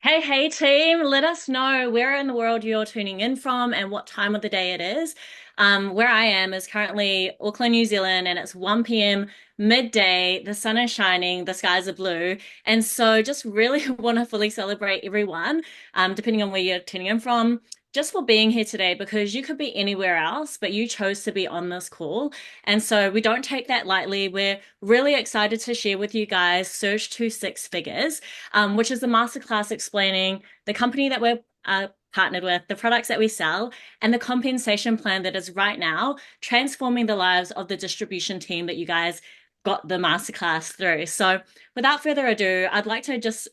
Hey team, let us know where in the world you're tuning in from and what time of the day it is. Where I am is currently Auckland, New Zealand, and it's 1 p.m. midday. The sun is shining, the skies are blue. And so just really want to fully celebrate everyone, depending on where you're tuning in from, just for being here today because you could be anywhere else, but you chose to be on this call. And so we don't take that lightly. We're really excited to share with you guys Surge to Six Figures, which is the masterclass explaining the company that we're partnered with, the products that we sell, and the compensation plan that is right now transforming the lives of the distribution team that you guys got the masterclass through. So, without further ado, I'd like to just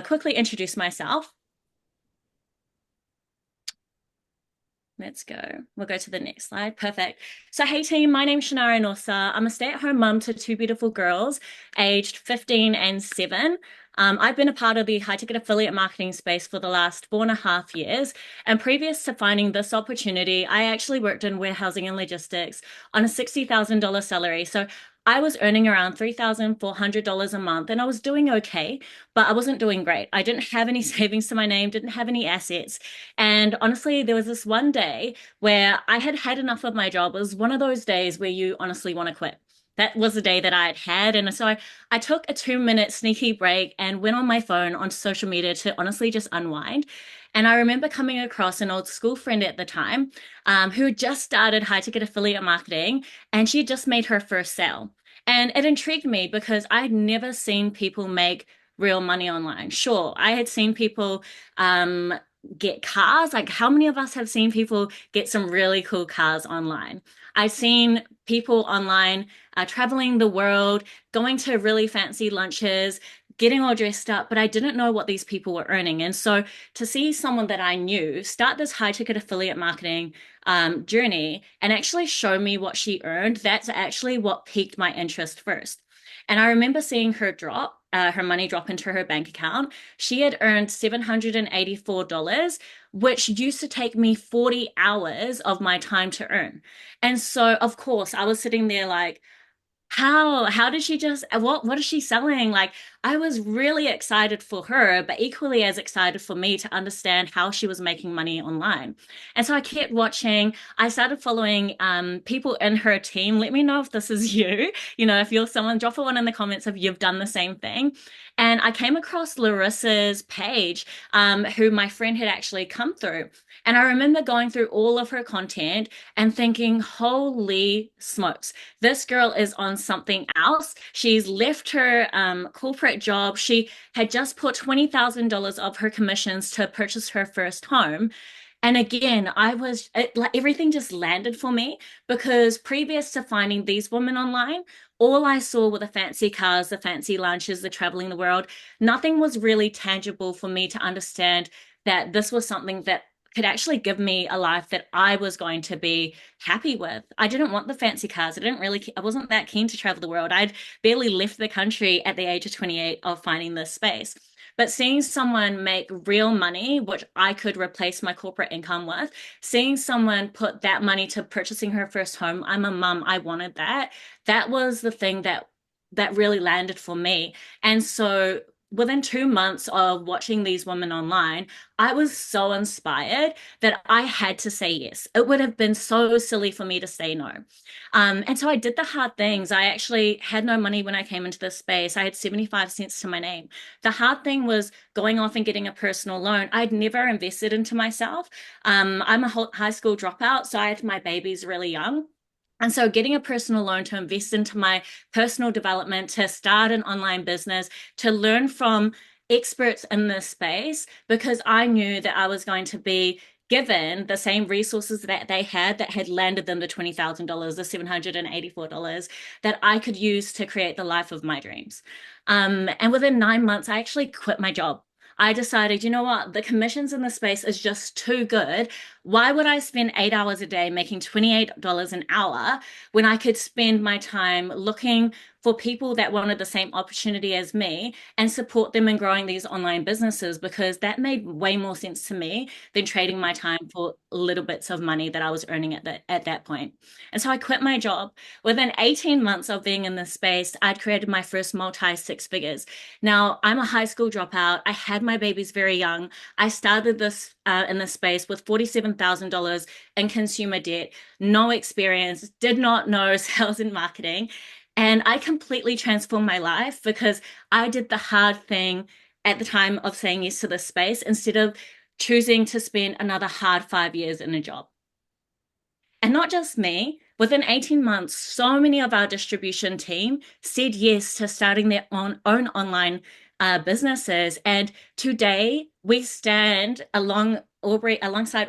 quickly introduce myself. Let's go. We'll go to the next slide. Perfect. So, hey team, my name's Shannara Nosa. I'm a stay-at-home mum to two beautiful girls, aged 15 and 7. I've been a part of the high ticket affiliate marketing space for the last 4.5 years. And previous to finding this opportunity, I actually worked in warehousing and logistics on a $60,000 salary. So I was earning around $3,400 a month and I was doing okay, but I wasn't doing great. I didn't have any savings to my name, didn't have any assets. And honestly, there was this one day where I had had enough of my job. It was one of those days where you honestly want to quit. That was the day that I had had. And so I took a 2 minute sneaky break and went on my phone onto social media to honestly just unwind. And I remember coming across an old school friend at the time, who had just started high ticket affiliate marketing and she had just made her first sale. And it intrigued me because I'd never seen people make real money online. Sure, I had seen people get cars. Like, how many of us have seen people get some really cool cars online? I've seen people online traveling the world, going to really fancy lunches, getting all dressed up, but I didn't know what these people were earning. And so to see someone that I knew start this high ticket affiliate marketing journey and actually show me what she earned, that's actually what piqued my interest first. And I remember seeing her money drop into her bank account. She had earned $784, which used to take me 40 hours of my time to earn. And so, of course, I was sitting there like, how did she just what is she selling? Like, I was really excited for her, but equally as excited for me to understand how she was making money online. And so I kept watching. I started following people in her team. Let me know if this is you. If you're someone, drop a one in the comments if you've done the same thing. And I came across Larissa's page, who my friend had actually come through. And I remember going through all of her content and thinking, holy smokes, this girl is on something else. She's left her corporate job. She had just put $20,000 of her commissions to purchase her first home. And again, like everything just landed for me because previous to finding these women online, all I saw were the fancy cars, the fancy lunches, the traveling the world. Nothing was really tangible for me to understand that this was something that could actually give me a life that I was going to be happy with. I didn't want the fancy cars. I wasn't that keen to travel the world. I'd barely left the country at the age of 28 of finding this space. But seeing someone make real money, which I could replace my corporate income with, seeing someone put that money to purchasing her first home, I'm a mum, I wanted that. That was the thing that really landed for me. And so within 2 months of watching these women online, I was so inspired that I had to say yes. It would have been so silly for me to say no. And so I did the hard things. I actually had no money when I came into this space. I had 75 cents to my name. The hard thing was going off and getting a personal loan. I'd never invested into myself. I'm a high school dropout, so I had my babies really young. And so getting a personal loan to invest into my personal development, to start an online business, to learn from experts in this space, because I knew that I was going to be given the same resources that had landed them the $20,000, the $784 that I could use to create the life of my dreams. And within 9 months, I actually quit my job. I decided, you know what, the commissions in the space is just too good. Why would I spend 8 hours a day making $28 an hour when I could spend my time looking for people that wanted the same opportunity as me and support them in growing these online businesses because that made way more sense to me than trading my time for little bits of money that I was earning at that point. And so I quit my job. Within 18 months of being in this space, I'd created my first multi six figures. Now, I'm a high school dropout. I had my babies very young. I started this in this space with $47,000 in consumer debt, no experience, did not know sales and marketing. And I completely transformed my life because I did the hard thing at the time of saying yes to this space instead of choosing to spend another hard 5 years in a job. And not just me, within 18 months, so many of our distribution team said yes to starting their own online businesses. And today we stand alongside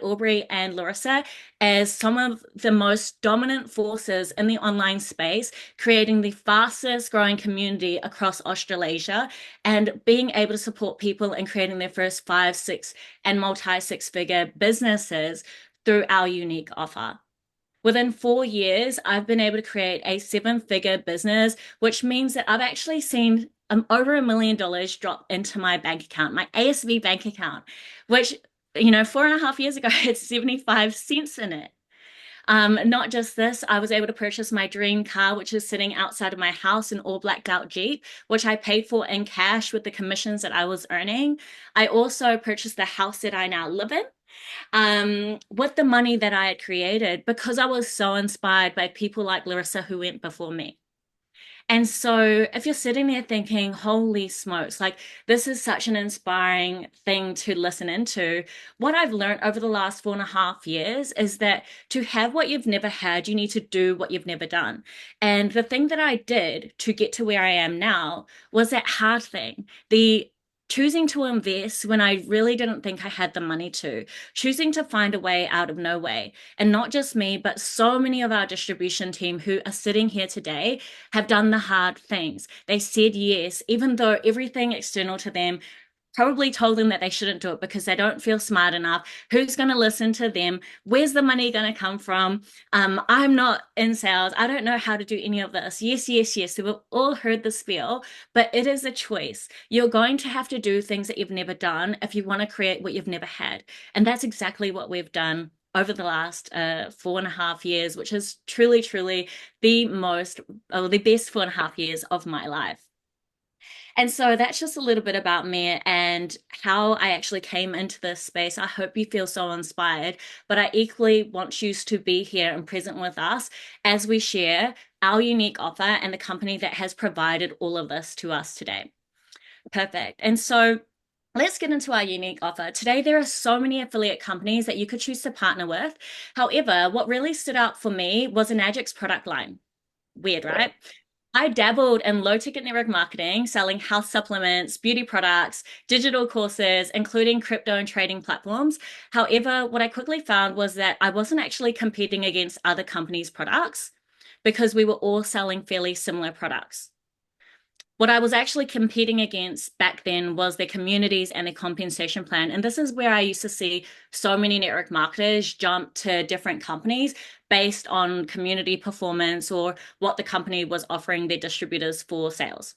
Aubrey and Larissa as some of the most dominant forces in the online space, creating the fastest growing community across Australasia and being able to support people in creating their first five, six, and multi six figure businesses through our unique offer. Within 4 years, I've been able to create a seven-figure business, which means that I've actually seen over $1 million drop into my bank account, my ASV bank account, which, 4.5 years ago had 75 cents in it. Not just this, I was able to purchase my dream car, which is sitting outside of my house, an all blacked out Jeep, which I paid for in cash with the commissions that I was earning. I also purchased the house that I now live in with the money that I had created because I was so inspired by people like Larissa who went before me. And so if you're sitting there thinking, holy smokes, like this is such an inspiring thing to listen into, what I've learned over the last 4.5 years is that to have what you've never had, you need to do what you've never done. And the thing that I did to get to where I am now was that hard thing, the choosing to invest when I really didn't think I had the money to, choosing to find a way out of no way. And not just me, but so many of our distribution team who are sitting here today have done the hard things. They said yes, even though everything external to them probably told them that they shouldn't do it because they don't feel smart enough. Who's going to listen to them? Where's the money going to come from? I'm not in sales. I don't know how to do any of this. Yes, yes, yes. So we've all heard the spiel, but it is a choice. You're going to have to do things that you've never done if you want to create what you've never had. And that's exactly what we've done over the last 4.5 years, which is truly, truly the best 4.5 years of my life. And so that's just a little bit about me and how I actually came into this space. I hope you feel so inspired, but I equally want you to be here and present with us as we share our unique offer and the company that has provided all of this to us today. Perfect. And so let's get into our unique offer. Today, there are so many affiliate companies that you could choose to partner with. However, what really stood out for me was Enagic's product line. Weird, right? I dabbled in low ticket network marketing, selling health supplements, beauty products, digital courses, including crypto and trading platforms. However, what I quickly found was that I wasn't actually competing against other companies' products because we were all selling fairly similar products. What I was actually competing against back then was their communities and their compensation plan. And this is where I used to see so many network marketers jump to different companies based on community performance or what the company was offering their distributors for sales.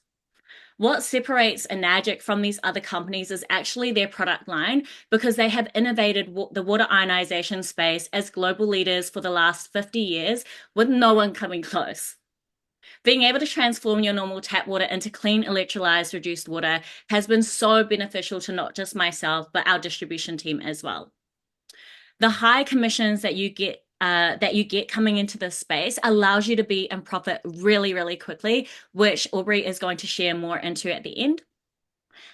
What separates Enagic from these other companies is actually their product line because they have innovated the water ionization space as global leaders for the last 50 years with no one coming close. Being able to transform your normal tap water into clean, electrolyzed, reduced water has been so beneficial to not just myself, but our distribution team as well. The high commissions that you get coming into this space allows you to be in profit really, really quickly, which Aubrey is going to share more into at the end.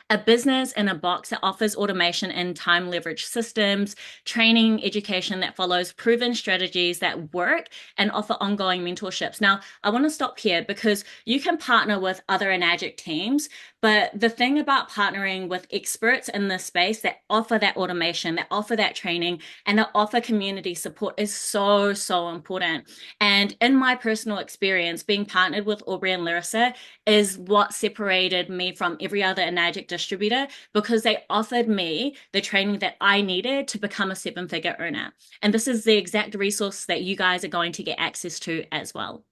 A business in a box that offers automation and time leverage systems, training, education that follows proven strategies that work, and offer ongoing mentorships. Now, I want to stop here because you can partner with other Enagic teams, but the thing about partnering with experts in this space that offer that automation, that offer that training, and that offer community support is so, so important. And in my personal experience, being partnered with Aubrey and Larissa is what separated me from every other Enagic distributor because they offered me the training that I needed to become a seven-figure earner. And this is the exact resource that you guys are going to get access to as well.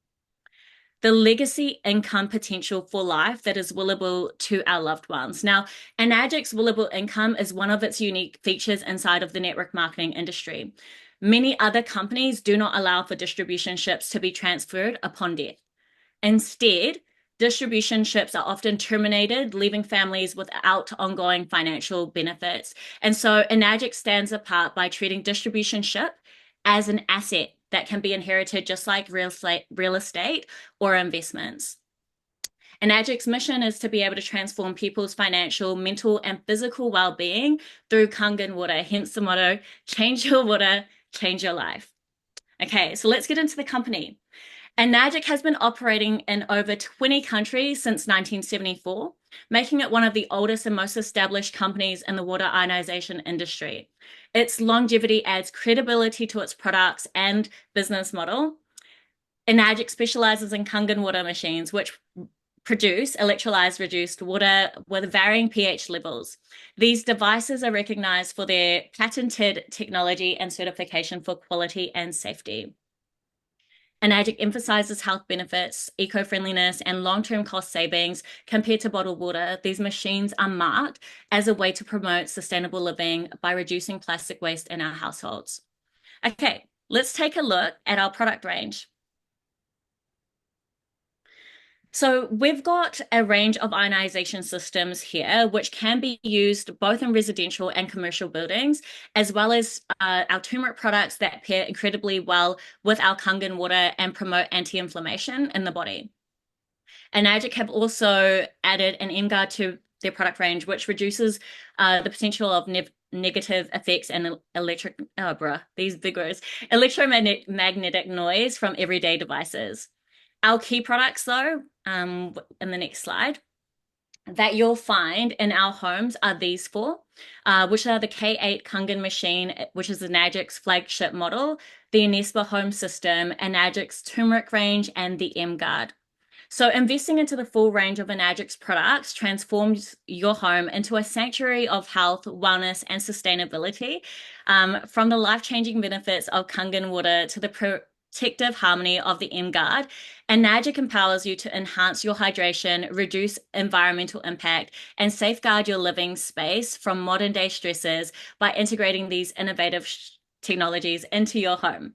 the legacy income potential for life that is willable to our loved ones. Now, Enagic's willable income is one of its unique features inside of the network marketing industry. Many other companies do not allow for distributorships to be transferred upon death. Instead, distributorships are often terminated, leaving families without ongoing financial benefits. And so Enagic stands apart by treating distributorship as an asset that can be inherited just like real estate or investments. Enagic's mission is to be able to transform people's financial, mental, and physical well-being through Kangen water, hence the motto, change your water, change your life. Okay, so let's get into the company. Enagic has been operating in over 20 countries since 1974, making it one of the oldest and most established companies in the water ionization industry. Its longevity adds credibility to its products and business model. Enagic specializes in Kangen water machines, which produce electrolyzed reduced water with varying pH levels. These devices are recognized for their patented technology and certification for quality and safety. Enagic emphasizes health benefits, eco-friendliness, and long-term cost savings compared to bottled water. These machines are marked as a way to promote sustainable living by reducing plastic waste in our households. Okay, let's take a look at our product range. So we've got a range of ionization systems here, which can be used both in residential and commercial buildings, as well as our turmeric products that pair incredibly well with our Kangen water and promote anti-inflammation in the body. Enagic have also added an M-Guard to their product range, which reduces the potential of negative effects and electromagnetic noise from everyday devices. Our key products, though, in the next slide, that you'll find in our homes are these four, which are the K8 Kangen machine, which is Enagic's flagship model, the Enespa home system, Enagic's turmeric range, and the M-Guard. So investing into the full range of Enagic's products transforms your home into a sanctuary of health, wellness, and sustainability. From the life-changing benefits of Kangen water to the protective harmony of the M-Guard, Enagic empowers you to enhance your hydration, reduce environmental impact, and safeguard your living space from modern-day stresses by integrating these innovative technologies into your home.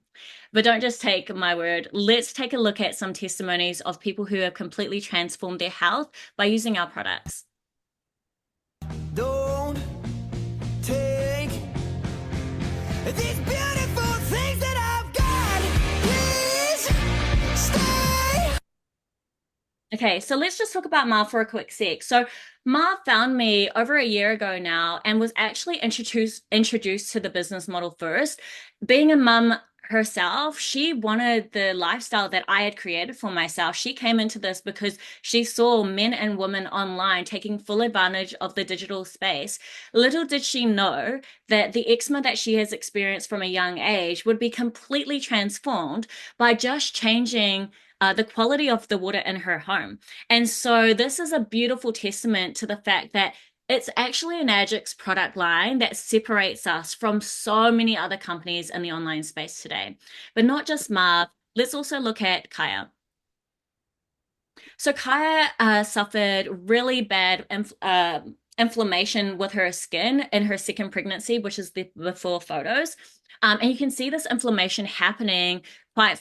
But don't just take my word. Let's take a look at some testimonies of people who have completely transformed their health by using our products. Don't take these beautiful things that I've got. Please stay. Okay, so let's just talk about Marv for a quick sec. So Marv found me over a year ago now and was actually introduced to the business model first. Being a mum herself, she wanted the lifestyle that I had created for myself. She came into this because she saw men and women online taking full advantage of the digital space. Little did she know that the eczema that she has experienced from a young age would be completely transformed by just changing the quality of the water in her home. And so this is a beautiful testament to the fact that it's actually Enagic's product line that separates us from so many other companies in the online space today. But not just Marv, let's also look at Kaya. So Kaya suffered really bad inflammation with her skin in her second pregnancy, which is the before photos. And you can see this inflammation happening quite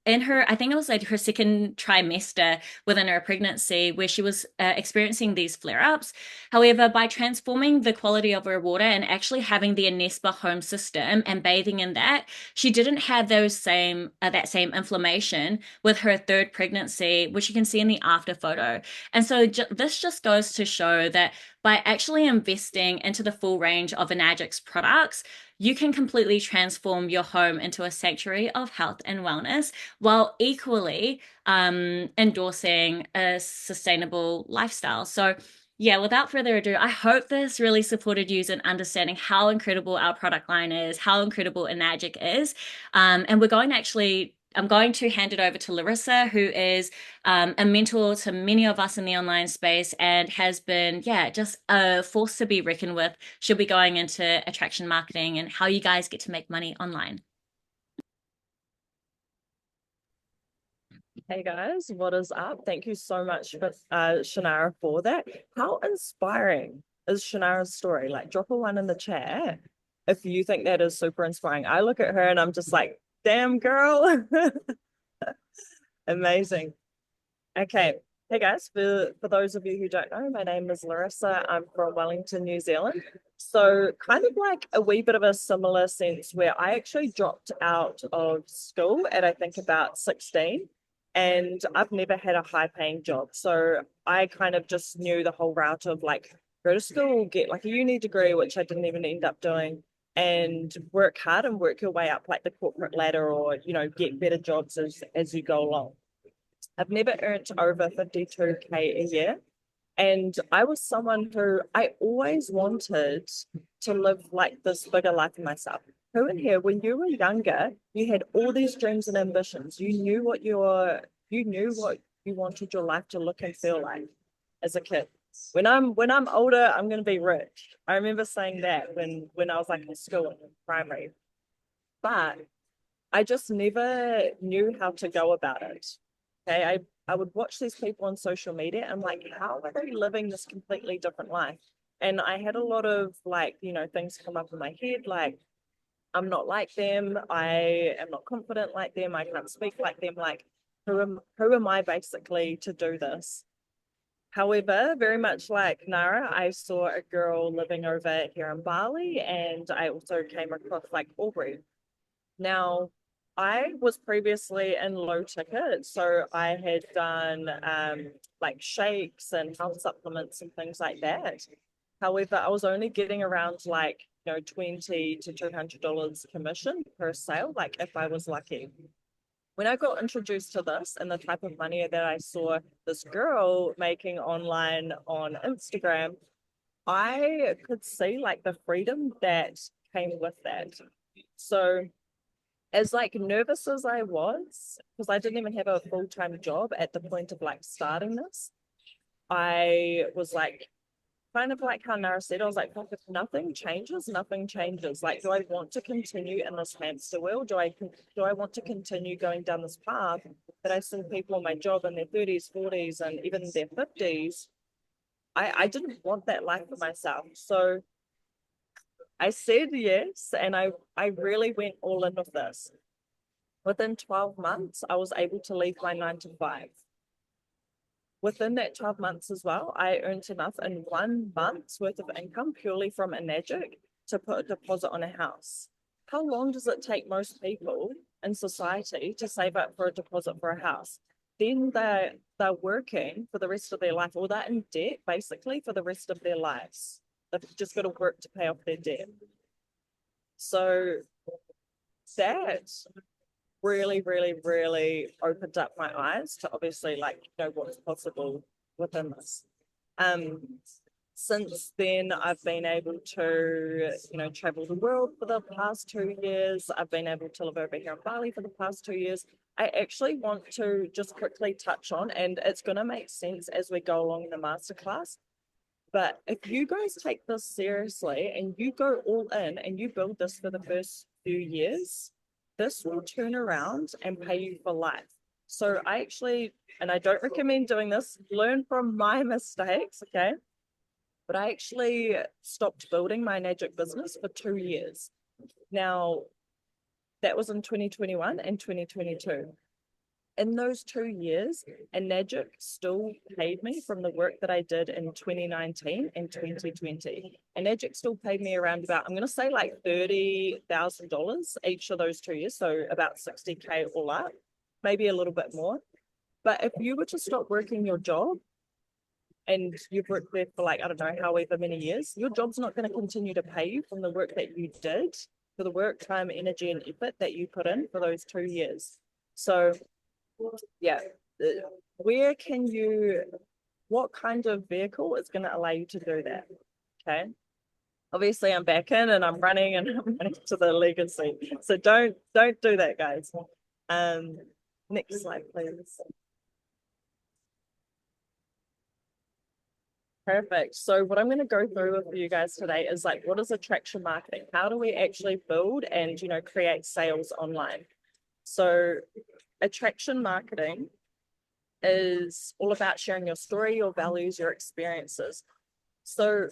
in her, I think it was like her second trimester within her pregnancy, where she was experiencing these flare-ups. However, by transforming the quality of her water and actually having the Enespa home system and bathing in that, she didn't have those that same inflammation with her third pregnancy, which you can see in the after photo. And so this just goes to show that by actually investing into the full range of Enagic's products, you can completely transform your home into a sanctuary of health and wellness while equally endorsing a sustainable lifestyle. So yeah, without further ado, I hope this really supported you in understanding how incredible our product line is, how incredible Enagic is. And we're going to I'm going to hand it over to Larissa, who is a mentor to many of us in the online space and has been, just a force to be reckoned with. She'll be going into attraction marketing and how you guys get to make money online. Hey guys, what is up? Thank you so much for Shannara for that. How inspiring is Shannara's story? Like, drop a one in the chat if you think that is super inspiring. I look at her and I'm just like, damn girl. Amazing. Okay. Hey guys, for those of you who don't know, my name is Larissa. I'm from Wellington, New Zealand. So kind of like a wee bit of a similar sense where I actually dropped out of school at I think about 16 and I've never had a high paying job. So I kind of just knew the whole route of like go to school, get like a uni degree, which I didn't even end up doing, and work hard and work your way up like the corporate ladder or, get better jobs as you go along. I've never earned over 52K a year. And I was someone who I always wanted to live like this bigger life for myself. Who in here, when you were younger, you had all these dreams and ambitions. You knew what you wanted your life to look and feel like as a kid. When I'm older, I'm gonna be rich. I remember saying that when I was like in school in primary. But I just never knew how to go about it. Okay, I would watch these people on social media and I'm like, how are they living this completely different life? And I had a lot of like, things come up in my head, like I'm not like them, I am not confident like them, I can't speak like them, like who am I basically to do this? However, very much like Nara, I saw a girl living over here in Bali and I also came across like Aubrey. Now, I was previously in low ticket, so I had done like shakes and health supplements and things like that. However, I was only getting around like, 20 to $200 commission per sale, like if I was lucky. When I got introduced to this and the type of money that I saw this girl making online on Instagram, I could see like the freedom that came with that. So as like nervous as I was, because I didn't even have a full-time job at the point of like starting this, I was like kind of like how Nara said, I was like, "Fuck, if nothing changes, nothing changes. Like, do I want to continue in this hamster wheel? Do I want to continue going down this path that I see people in my job in their 30s, 40s, and even their 50s? I didn't want that life for myself. So I said yes, and I really went all in with this. Within 12 months, I was able to leave my 9 to 5. Within that 12 months as well, I earned enough in 1 month's worth of income purely from Enagic to put a deposit on a house. How long does it take most people in society to save up for a deposit for a house? Then they're working for the rest of their life, or they're in debt basically for the rest of their lives. They've just got to work to pay off their debt. So that really, really, really opened up my eyes to obviously like what's possible within this. Um, since then, I've been able to travel the world for the past 2 years. I've been able to live over here in Bali for the past 2 years. I actually want to just quickly touch on, and it's going to make sense as we go along in the masterclass. But if you guys take this seriously and you go all in and you build this for the first few years, this will turn around and pay you for life. So I actually, and I don't recommend doing this, learn from my mistakes, okay? But I actually stopped building my Enagic business for 2 years. Now, that was in 2021 and 2022. In those 2 years, Enagic still paid me from the work that I did in 2019 and 2020. Enagic still paid me around about, I'm going to say like $30,000 each of those 2 years. So about 60K all up, maybe a little bit more. But if you were to stop working your job and you've worked there for like, I don't know, however many years, your job's not going to continue to pay you from the work that you did, for the work, time, energy, and effort that you put in for those 2 years. So yeah, where can you, what kind of vehicle is going to allow you to do that? Okay. Obviously, I'm back in and I'm running and I'm running to the legacy. So don't do that, guys. Um, next slide, please. Perfect. So what I'm going to go through with you guys today is like, what is attraction marketing? How do we actually build and create sales online? So attraction marketing is all about sharing your story, your values, your experiences. So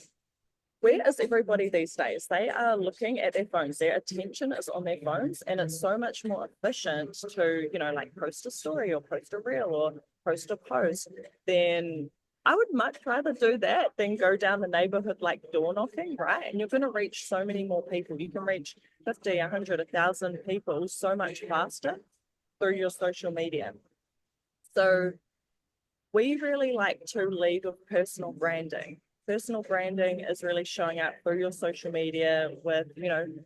where is everybody these days? They are looking at their phones. Their attention is on their phones, and it's so much more efficient to, like post a story or post a reel or post a post. Then I would much rather do that than go down the neighborhood like door knocking, right? And you're going to reach so many more people. You can reach 50, 100, 1,000 people so much faster through your social media. So we really like to lead with personal branding. Personal branding is really showing up through your social media with,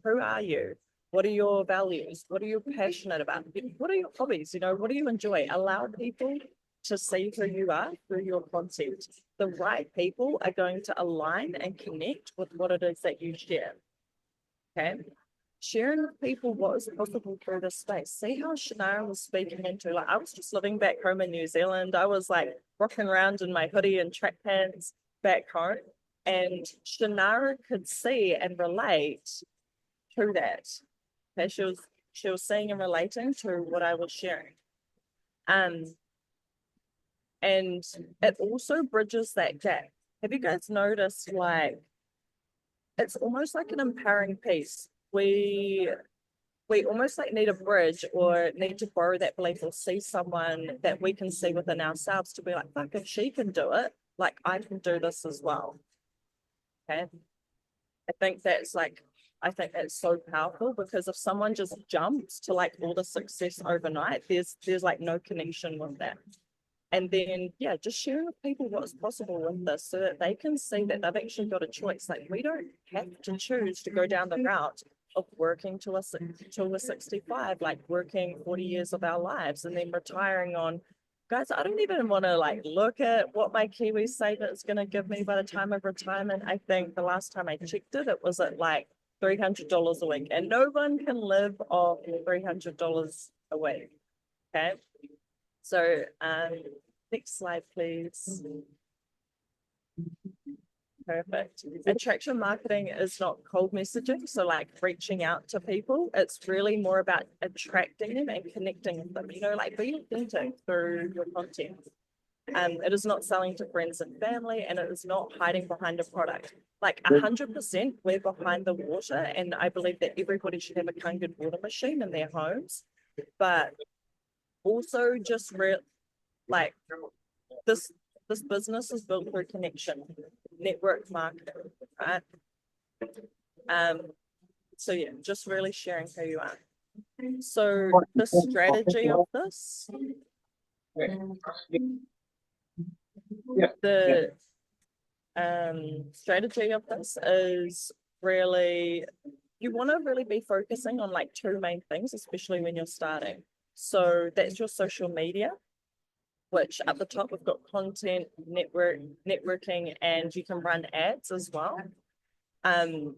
who are you? What are your values? What are you passionate about? What are your hobbies? What do you enjoy? Allow people to see who you are through your content. The right people are going to align and connect with what it is that you share. Okay. Sharing with people what is possible through this space. See how Shannara was speaking into, like, I was just living back home in New Zealand. I was like rocking around in my hoodie and track pants back home, and Shannara could see and relate to that. Okay, she was seeing and relating to what I was sharing. And it also bridges that gap. Have you guys noticed, like, it's almost like an empowering piece. We almost like need a bridge or need to borrow that belief or see someone that we can see within ourselves to be like, fuck, if she can do it, like I can do this as well. Okay. I think that's so powerful, because if someone just jumps to like all the success overnight, there's like no connection with that. And then, yeah, just sharing with people what's possible with this so that they can see that they've actually got a choice. Like, we don't have to choose to go down the route of working till we're 65, like working 40 years of our lives and then retiring on. Guys, I don't even want to like look at what my Kiwi saver is going to give me by the time of retirement. I think the last time I checked it, it was at like $300 a week, and no one can live off $300 a week. Okay. So next slide, please. Perfect. Attraction marketing is not cold messaging, so like reaching out to people. It's really more about attracting them and connecting with them. Like being authentic through your content. It is not selling to friends and family, and it is not hiding behind a product. Like 100%, we're behind the water, and I believe that everybody should have a Kangen water machine in their homes. But also just like this business is built through connection, network marketing, right? So yeah, just really sharing who you are. So the strategy of this, strategy of this is really, you want to really be focusing on like two main things, especially when you're starting. So that's your social media, which at the top we've got content, networking, and you can run ads as well. And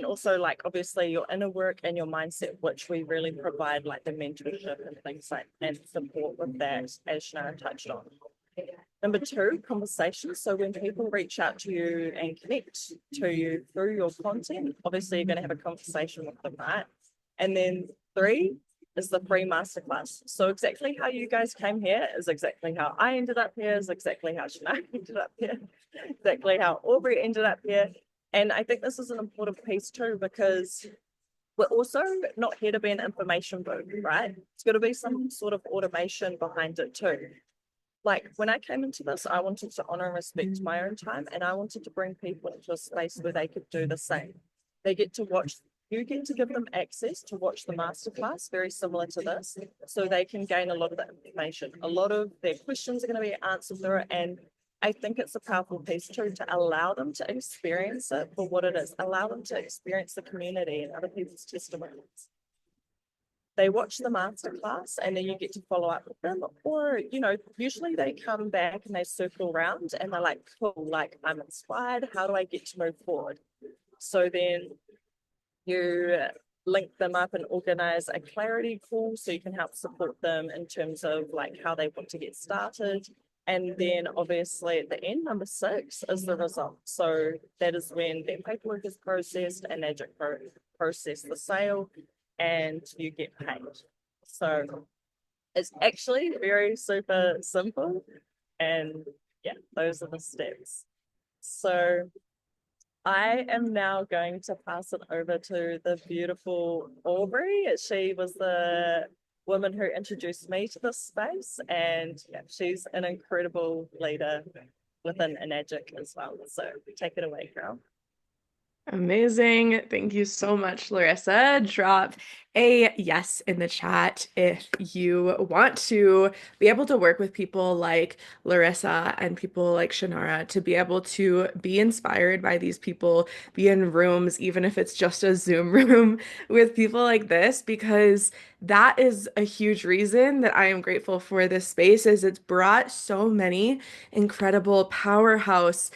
also like obviously your inner work and your mindset, which we really provide like the mentorship and things like and support with that, as Shannara touched on. Number two, conversations. So when people reach out to you and connect to you through your content, obviously you're going to have a conversation with them, right? And then three is the free masterclass. So exactly how you guys came here is exactly how I ended up here, is exactly how Shannara ended up here, exactly how Aubrey ended up here. And I think this is an important piece too, because we're also not here to be an information book, right? It's got to be some sort of automation behind it too. Like when I came into this, I wanted to honor and respect my own time, and I wanted to bring people into a space where they could do the same. You get to give them access to watch the masterclass, very similar to this, so they can gain a lot of the information. A lot of their questions are going to be answered through it, and I think it's a powerful piece too, to allow them to experience it for what it is, allow them to experience the community and other people's testimonies. They watch the masterclass and then you get to follow up with them, or usually they come back and they circle around and they're like, cool, like I'm inspired, how do I get to move forward? So then you link them up and organize a clarity call so you can help support them in terms of like how they want to get started. And then obviously at the end, number 6 is the result. So that is when their paperwork is processed and they process the sale and you get paid. So It's actually very super simple. And yeah, those are the steps. So I am now going to pass it over to the beautiful Aubrey. She was the woman who introduced me to this space, and yeah, she's an incredible leader within Enagic as well. So take it away, girl. Amazing. Thank you so much, Larissa. Drop a yes in the chat if you want to be able to work with people like Larissa and people like Shannara to be able to be inspired by these people, be in rooms, even if it's just a Zoom room with people like this, because that is a huge reason that I am grateful for this space is it's brought so many incredible powerhouse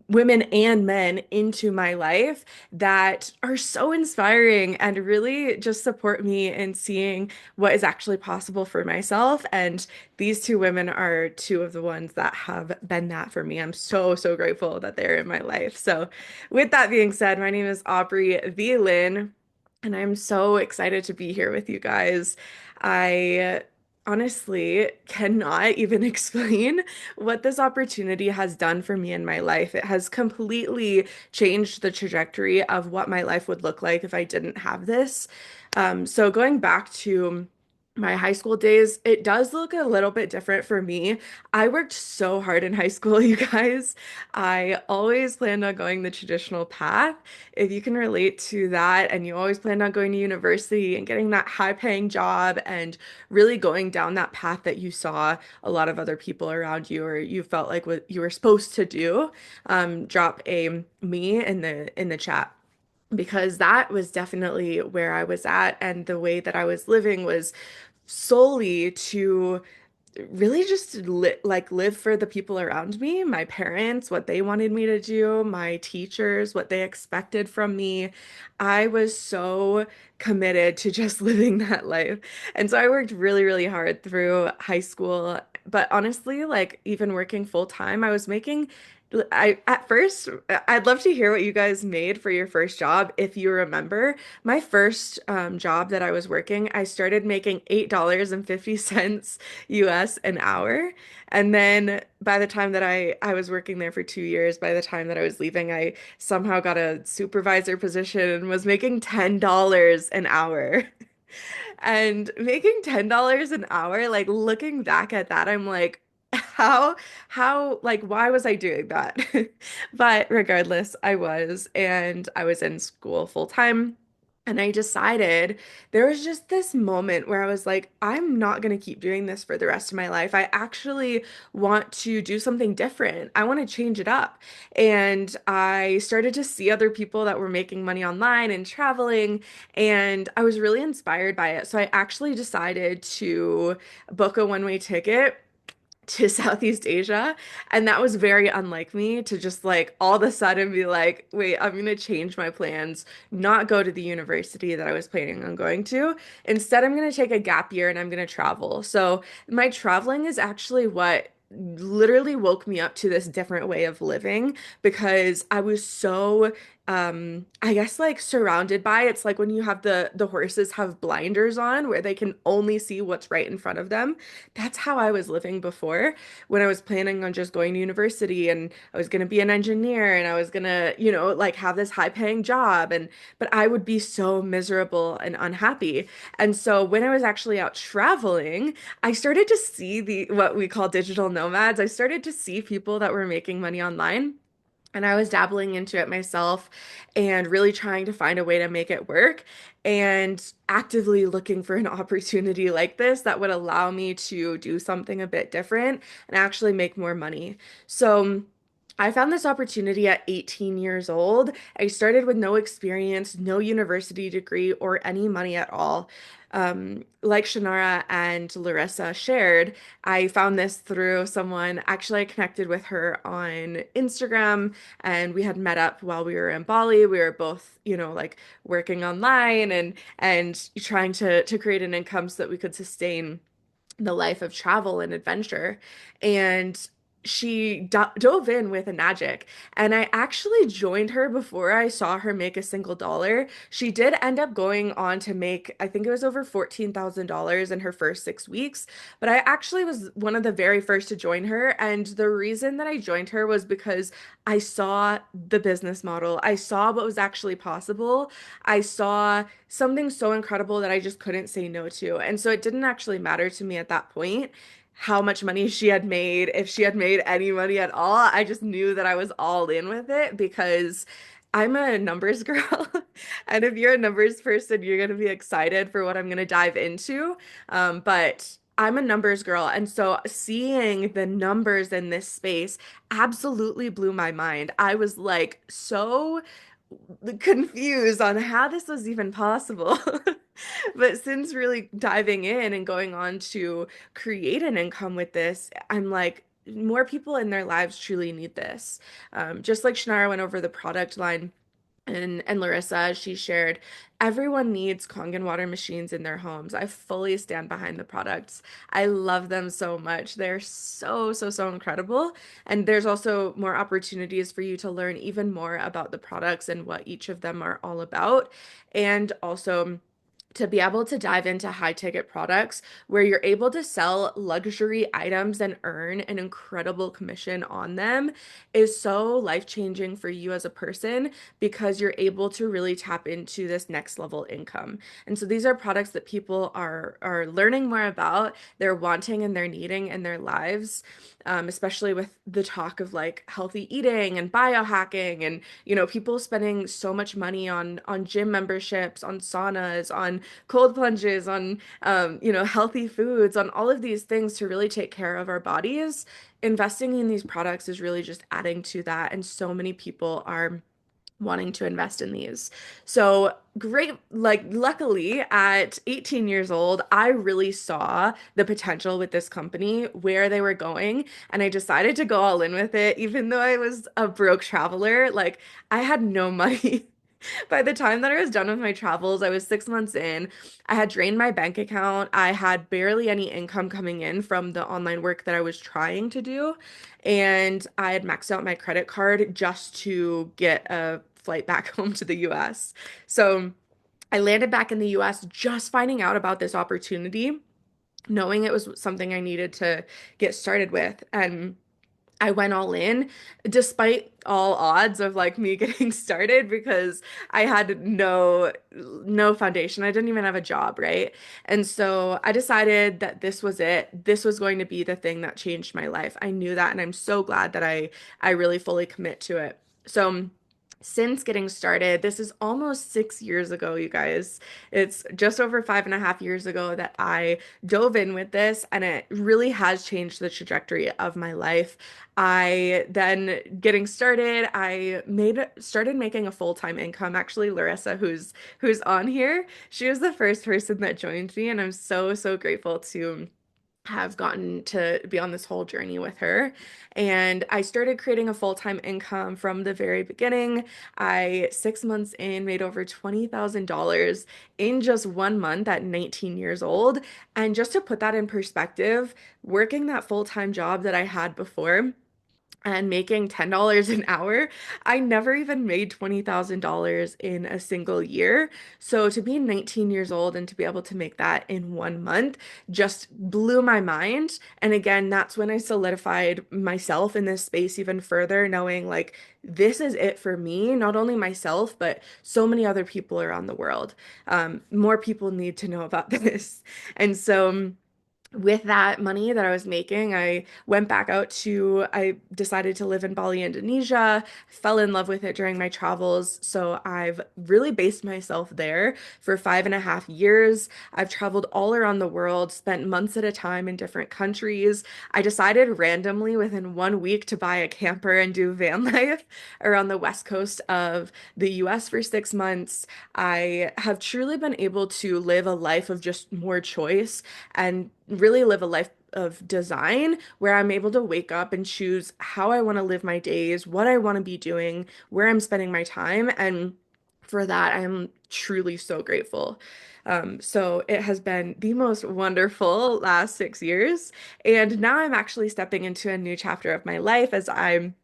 women and men into my life that are so inspiring and really just support me in seeing what is actually possible for myself. And these two women are two of the ones that have been that for me. I'm so, so grateful that they're in my life. So, with that being said, my name is Aubrey V. Lynn, and I'm so excited to be here with you guys. I honestly cannot even explain what this opportunity has done for me in my life. It has completely changed the trajectory of what my life would look like if I didn't have this. So going back to my high school days, it does look a little bit different for me. I worked so hard in high school, you guys. I always planned on going the traditional path. If you can relate to that, and you always planned on going to university and getting that high-paying job and really going down that path that you saw a lot of other people around you or you felt like what you were supposed to do, drop a me in the chat because that was definitely where I was at and the way that I was living was solely to really just live for the people around me, my parents, what they wanted me to do, my teachers, what they expected from me. I was so committed to just living that life. And so I worked really, really hard through high school. But honestly, like even working full time, I was making I at first I'd love to hear what you guys made for your first job if you remember. My first job that I was working, I started making $8.50 US an hour. And then by the time that I was working there for 2 years, by the time that I was leaving, I somehow got a supervisor position and was making $10 an hour. And making $10 an hour, like looking back at that, I'm like, how, like, why was I doing that? But regardless, I was, and I was in school full time. And I decided there was just this moment where I was like, I'm not going to keep doing this for the rest of my life. I actually want to do something different. I want to change it up. And I started to see other people that were making money online and traveling, and I was really inspired by it. So I actually decided to book a one-way ticket to Southeast Asia. And that was very unlike me to just like all of a sudden be like, wait, I'm going to change my plans, not go to the university that I was planning on going to. Instead, I'm going to take a gap year and I'm going to travel. So my traveling is actually what literally woke me up to this different way of living because I was so I guess like surrounded by it's like when you have the horses have blinders on where they can only see what's right in front of them. That's how I was living before when I was planning on just going to university and I was going to be an engineer and I was going to, like have this high paying job and but I would be so miserable and unhappy. And so when I was actually out traveling, I started to see the what we call digital nomads. I started to see people that were making money online. And I was dabbling into it myself and really trying to find a way to make it work and actively looking for an opportunity like this that would allow me to do something a bit different and actually make more money. So I found this opportunity at 18 years old. I started with no experience, no university degree, or any money at all. Like Shannara and Larissa shared, I found this through someone. Actually, I connected with her on Instagram and we had met up while we were in Bali. We were both, like working online and trying to create an income so that we could sustain the life of travel and adventure. And she dove in with Enagic, and I actually joined her before I saw her make a single dollar. She did end up going on to make, I think it was over $14,000 in her first 6 weeks, but I actually was one of the very first to join her. And the reason that I joined her was because I saw the business model. I saw what was actually possible. I saw something so incredible that I just couldn't say no to. And so it didn't actually matter to me at that point how much money she had made, if she had made any money at all. I just knew that I was all in with it because I'm a numbers girl. And if you're a numbers person, you're going to be excited for what I'm going to dive into. But I'm a numbers girl. And so seeing the numbers in this space absolutely blew my mind. I was like so confused on how this was even possible. But since really diving in and going on to create an income with this, I'm like, more people in their lives truly need this. Just like Shannara went over the product line. And Larissa, she shared, everyone needs Kangen water machines in their homes. I fully stand behind the products. I love them so much. They're so, so, so incredible. And there's also more opportunities for you to learn even more about the products and what each of them are all about. And also, to be able to dive into high ticket products where you're able to sell luxury items and earn an incredible commission on them is so life changing for you as a person because you're able to really tap into this next level income. And so these are products that people are learning more about, they're wanting and they're needing in their lives, especially with the talk of like healthy eating and biohacking and people spending so much money on gym memberships, on saunas, on cold plunges, on healthy foods, on all of these things to really take care of our bodies. Investing in these products is really just adding to that, and so many people are wanting to invest in these. So great, like luckily at 18 years old, I really saw the potential with this company, where they were going, and I decided to go all in with it, even though I was a broke traveler. Like I had no money. By the time that I was done with my travels, I was 6 months in. I had drained my bank account. I had barely any income coming in from the online work that I was trying to do. And I had maxed out my credit card just to get a flight back home to the US. So I landed back in the US just finding out about this opportunity, knowing it was something I needed to get started with. And I went all in despite all odds of like me getting started because I had no foundation. I didn't even have a job, right? And so I decided that this was it. This was going to be the thing that changed my life. I knew that, and I'm so glad that I really fully commit to it. So since getting started, this is almost 6 years ago, you guys. It's just over 5.5 years ago that I dove in with this, and it really has changed the trajectory of my life. I then getting started, I made started making a full-time income. Actually, Larissa, who's on here, she was the first person that joined me, and I'm so, so grateful to have gotten to be on this whole journey with her. And I started creating a full-time income from the very beginning. 6 months in, made over $20,000 in just 1 month at 19 years old. And just to put that in perspective, working that full-time job that I had before and making $10 an hour, I never even made $20,000 in a single year. So to be 19 years old and to be able to make that in 1 month just blew my mind. And again, that's when I solidified myself in this space even further, knowing like this is it for me, not only myself, but so many other people around the world. More people need to know about this. And so with that money that I was making, I decided to live in Bali, Indonesia, fell in love with it during my travels. So I've really based myself there for 5.5 years. I've traveled all around the world, spent months at a time in different countries. I decided randomly within 1 week to buy a camper and do van life around the west coast of the US for 6 months. I have truly been able to live a life of just more choice and really live a life of design where I'm able to wake up and choose how I want to live my days, what I want to be doing, where I'm spending my time. And for that. I'm truly so grateful. So it has been the most wonderful last 6 years. And now I'm actually stepping into a new chapter of my life as I'm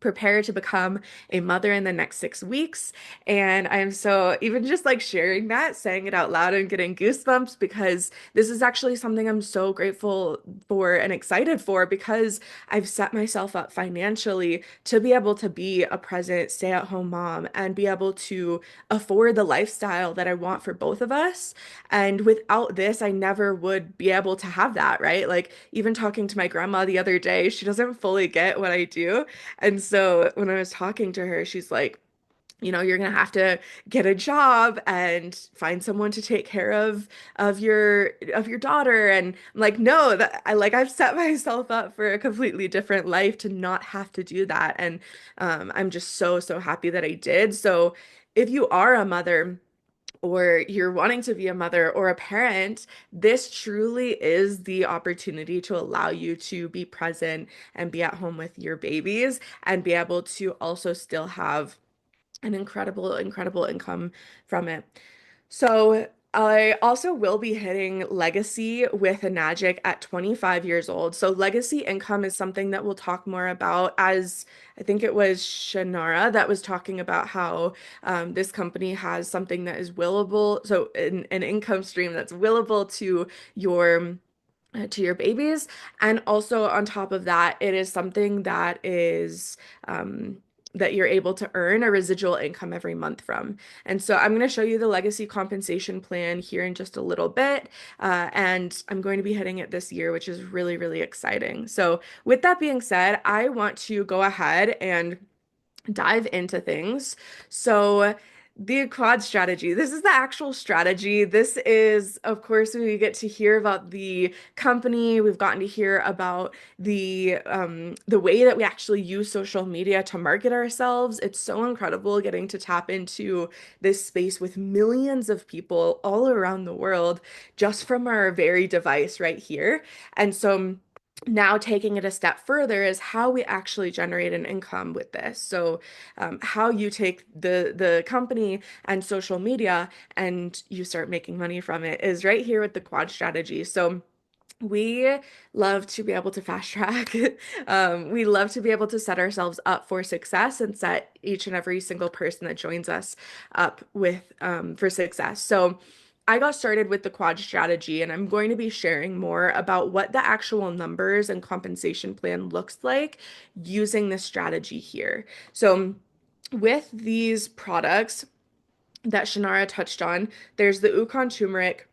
prepare to become a mother in the next 6 weeks. And I'm so, even just like sharing that, saying it out loud and getting goosebumps because this is actually something I'm so grateful for and excited for because I've set myself up financially to be able to be a present stay-at-home mom and be able to afford the lifestyle that I want for both of us. And without this, I never would be able to have that, right? Like, even talking to my grandma the other day, she doesn't fully get what I do. And so when I was talking to her, she's like, you're gonna have to get a job and find someone to take care of your daughter. And I'm like, no, that I've set myself up for a completely different life to not have to do that. And I'm just so, so happy that I did. So if you are a mother, or you're wanting to be a mother or a parent, this truly is the opportunity to allow you to be present and be at home with your babies and be able to also still have an incredible, incredible income from it. So I also will be hitting legacy with a Enagic at 25 years old. So legacy income is something that we'll talk more about as I think it was Shannara that was talking about how this company has something that is willable, so an income stream that's willable to your babies. And also on top of that, it is something that is that you're able to earn a residual income every month from. And so I'm going to show you the legacy compensation plan here in just a little bit. And I'm going to be hitting it this year, which is really, really exciting. So with that being said, I want to go ahead and dive into things. So, the quad strategy. This is the actual strategy. This is, of course, we get to hear about the company. We've gotten to hear about the way that we actually use social media to market ourselves. It's so incredible getting to tap into this space with millions of people all around the world just from our very device right here. And so now taking it a step further is how we actually generate an income with this. So how you take the company and social media and you start making money from it is right here with the quad strategy. So we love to be able to fast track. We love to be able to set ourselves up for success and set each and every single person that joins us up with for success. So I got started with the quad strategy, and I'm going to be sharing more about what the actual numbers and compensation plan looks like using this strategy here. So with these products that Shannara touched on, there's the Ukon turmeric,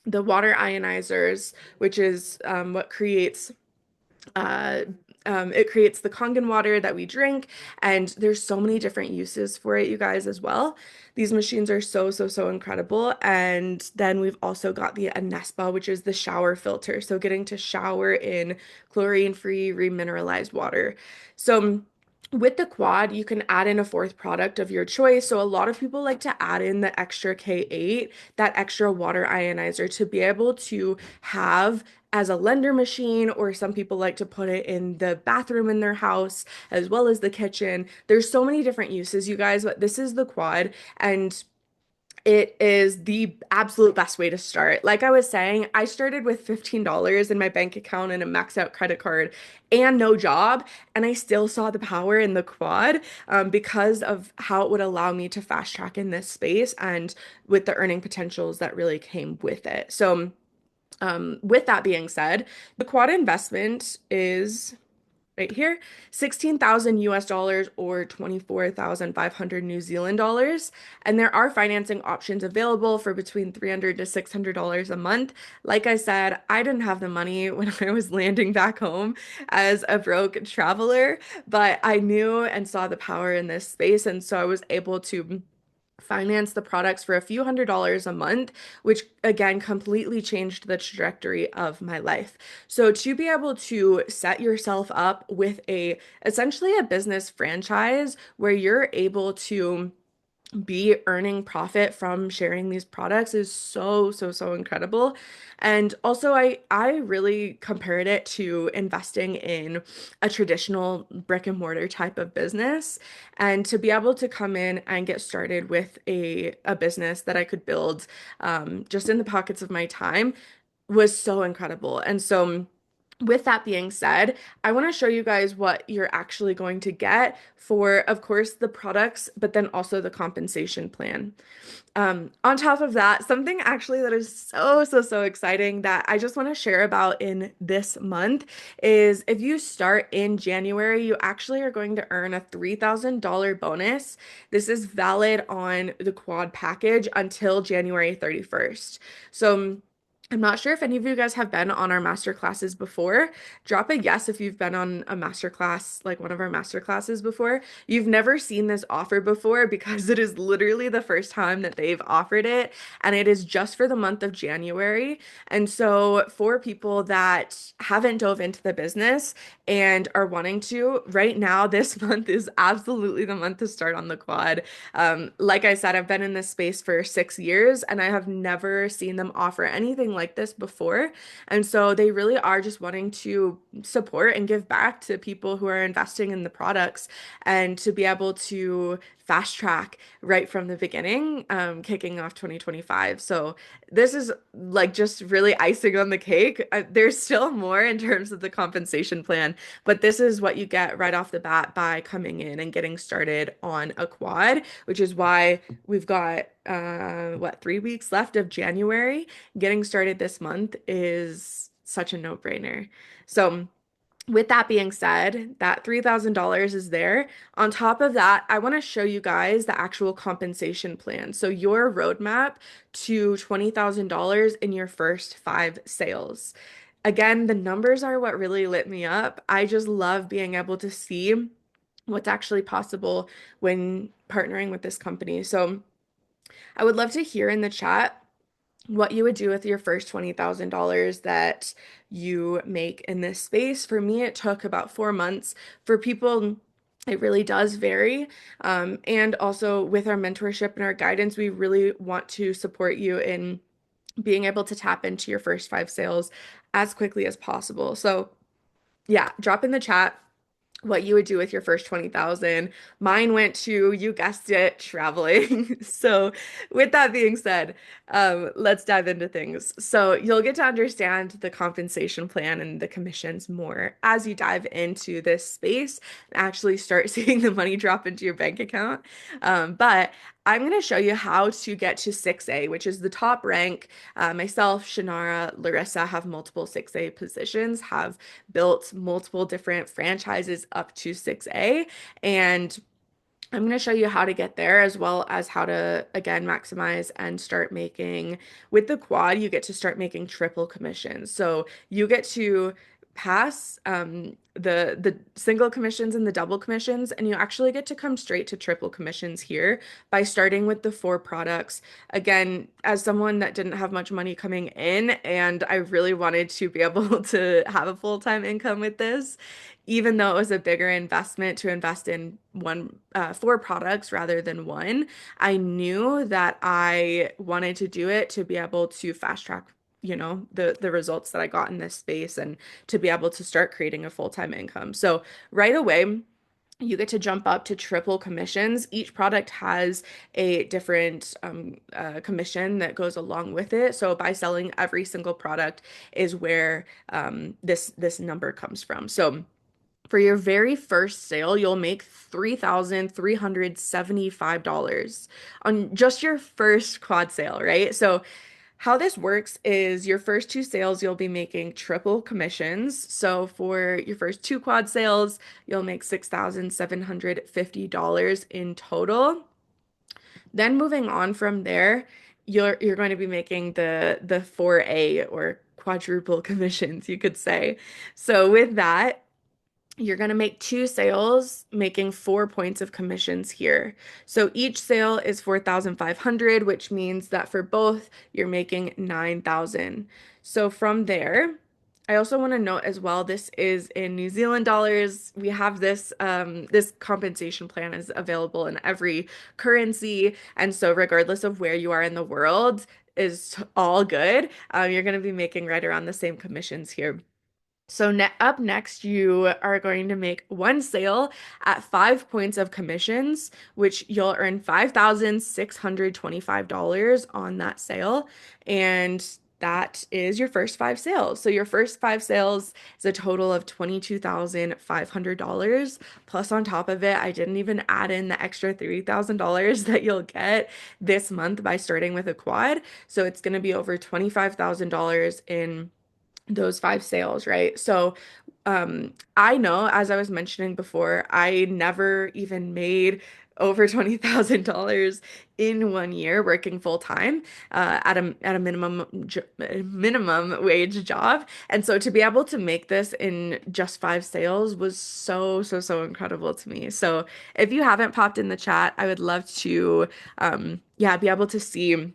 the water ionizers, which is what creates uh, it creates the Kangen water that we drink, and there's so many different uses for it, you guys, as well. These machines are so, so, so incredible. And then we've also got the Anespa, which is the shower filter. So getting to shower in chlorine-free, remineralized water. So with the quad, you can add in a fourth product of your choice. So a lot of people like to add in the extra K8, that extra water ionizer to be able to have as a lender machine, or some people like to put it in the bathroom in their house as well as the kitchen. There's so many different uses, you guys, but this is the quad. And it is the absolute best way to start. Like I was saying, I started with $15 in my bank account and a maxed out credit card and no job, and I still saw the power in the quad because of how it would allow me to fast track in this space and with the earning potentials that really came with it. So, with that being said, the quad investment is right here, 16,000 US dollars or 24,500 New Zealand dollars. And there are financing options available for between $300 to $600 a month. Like I said, I didn't have the money when I was landing back home as a broke traveler, but I knew and saw the power in this space. And so I was able to finance the products for a few $100s a month, which again completely changed the trajectory of my life. So to be able to set yourself up with a essentially a business franchise where you're able to be earning profit from sharing these products is so, so, so incredible. And also I really compared it to investing in a traditional brick and mortar type of business. And to be able to come in and get started with a business that I could build just in the pockets of my time was so incredible. And so with that being said, I want to show you guys what you're actually going to get for, of course, the products, but then also the compensation plan. On top of that, something actually that is so, so, so exciting that I just want to share about in this month is if you start in January, you actually are going to earn a $3,000 bonus. This is valid on the quad package until January 31st. So, I'm not sure if any of you guys have been on our master classes before. Drop a yes if you've been on a master class, like one of our master classes before. You've never seen this offer before because it is literally the first time that they've offered it, and it is just for the month of January. And so, for people that haven't dove into the business and are wanting to, right now, this month is absolutely the month to start on the quad. Like I said, I've been in this space for 6 years and I have never seen them offer anything like this before. And so they really are just wanting to support and give back to people who are investing in the products and to be able to fast track right from the beginning, kicking off 2025. So this is like just really icing on the cake. There's still more in terms of the compensation plan, but this is what you get right off the bat by coming in and getting started on a quad, which is why we've got what, 3 weeks left of January. Getting started this month is such a no-brainer. So with that being said, that $3,000 is there. On top of that, I want to show you guys the actual compensation plan. So your roadmap to $20,000 in your first 5 sales. Again, the numbers are what really lit me up. I just love being able to see what's actually possible when partnering with this company. So I would love to hear in the chat what you would do with your first $20,000 that you make in this space. For me, it took about 4 months. For people, it really does vary. And also with our mentorship and our guidance, we really want to support you in being able to tap into your first 5 sales as quickly as possible. So yeah, drop in the chat what you would do with your first 20,000. Mine went to, you guessed it, traveling. So with that being said, let's dive into things. So you'll get to understand the compensation plan and the commissions more as you dive into this space and actually start seeing the money drop into your bank account. But I'm going to show you how to get to 6A, which is the top rank. Myself, Shannara, Larissa have multiple 6A positions, have built multiple different franchises up to 6A. And I'm going to show you how to get there as well as how to, again, maximize and start making. With the quad, you get to start making triple commissions. So you get to pass the single commissions and the double commissions, and you actually get to come straight to triple commissions here by starting with the 4 products. Again, as someone that didn't have much money coming in and I really wanted to be able to have a full-time income with this, even though it was a bigger investment to invest in 4 products rather than one, I knew that I wanted to do it to be able to fast track, the results that I got in this space and to be able to start creating a full-time income. So right away, you get to jump up to triple commissions. Each product has a different commission that goes along with it. So by selling every single product is where this number comes from. So for your very first sale, you'll make $3,375 on just your first quad sale, right? So how this works is your first 2 sales, you'll be making triple commissions. So for your first 2 quad sales, you'll make $6,750 in total. Then moving on from there, you're going to be making the 4A or quadruple commissions, you could say. So with that, you're going to make 2 sales, making 4 points of commissions here. So each sale is 4,500, which means that for both, you're making 9,000. So from there, I also want to note as well, this is in New Zealand dollars. We have this compensation plan is available in every currency. And so regardless of where you are in the world is all good. You're going to be making right around the same commissions here. So up next, you are going to make one sale at 5 points of commissions, which you'll earn $5,625 on that sale. And that is your first five sales. So your first five sales is a total of $22,500. Plus, on top of it, I didn't even add in the extra $3,000 that you'll get this month by starting with a quad. So it's going to be over $25,000 in those five sales, right? So, I know, as I was mentioning before, I never even made over $20,000 in 1 year working full time at a minimum wage job. And so to be able to make this in just five sales was so incredible to me. So if you haven't popped in the chat, I would love to yeah, be able to see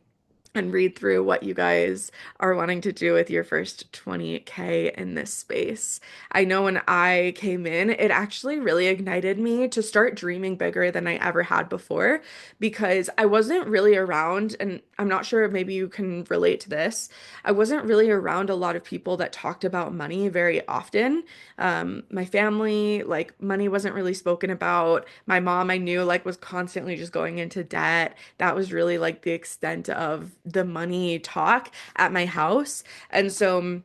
and read through what you guys are wanting to do with your first 20K in this space. I know when I came in, it actually really ignited me to start dreaming bigger than I ever had before because I wasn't really around, and I'm not sure if maybe you can relate to this. I wasn't really around a lot of people that talked about money very often. My family, like money wasn't really spoken about. My mom, I knew like was constantly just going into debt. That was really like the extent of the money talk at my house. And so